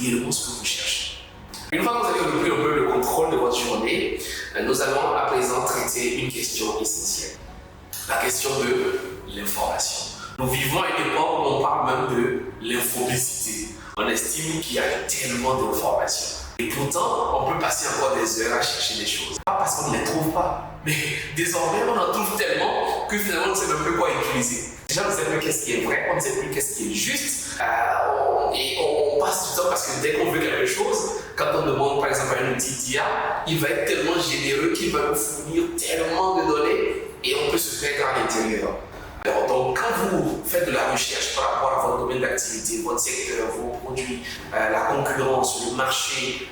réellement ce que vous cherchez. Une fois que vous avez repris un peu le contrôle de votre journée, nous allons à présent traiter une question essentielle. La question de l'information. Nous vivons à une époque où on parle même de l'infobésité. On estime qu'il y a tellement d'informations. Et pourtant, on peut passer encore des heures à chercher des choses. Pas parce qu'on ne les trouve pas, mais désormais on en trouve tellement que finalement on ne sait même plus quoi utiliser. Déjà, on ne sait plus qu'est-ce qui est vrai, on ne sait plus qu'est-ce qui est juste. Et on passe du temps parce que dès qu'on veut quelque chose, quand on demande par exemple à un outil d'IA, il va être tellement généreux qu'il va nous fournir tellement de données et on peut se perdre à l'intérieur. Alors, donc, quand vous faites de la recherche par rapport à votre domaine d'activité, votre secteur, vos produits, la concurrence, le marché,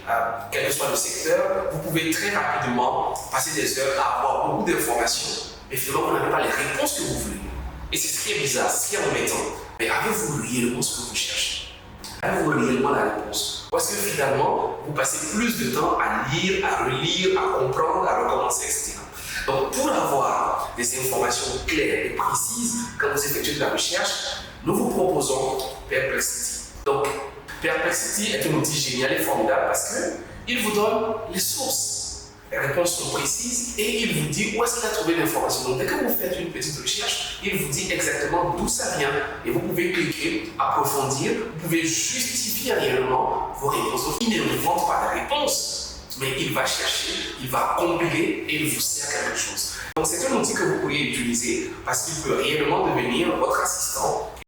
quel que soit le secteur, vous pouvez très rapidement passer des heures à avoir beaucoup d'informations, mais finalement, vous n'avez pas les réponses que vous voulez. Et c'est ce qui est bizarre, ce qui est embêtant. Mais avez-vous réellement ce que vous cherchez? Avez-vous réellement la réponse? Parce que finalement, vous passez plus de temps à lire, à relire, à comprendre, à recommencer, etc. Donc, pour avoir des informations claires et précises quand vous effectuez de la recherche, nous vous proposons Perplexity. Donc, Perplexity est un outil génial et formidable parce qu'il vous donne les sources. Les réponses sont précises et il vous dit où est-ce qu'il a trouvé l'information. Donc, dès que vous faites une petite recherche, il vous dit exactement d'où ça vient. Et vous pouvez cliquer, approfondir, vous pouvez justifier réellement vos réponses. Donc, il n'invente pas de réponse. Mais il va chercher, il va compiler et il vous sert quelque chose. Donc c'est un outil que vous pourriez utiliser parce qu'il peut réellement devenir votre assistant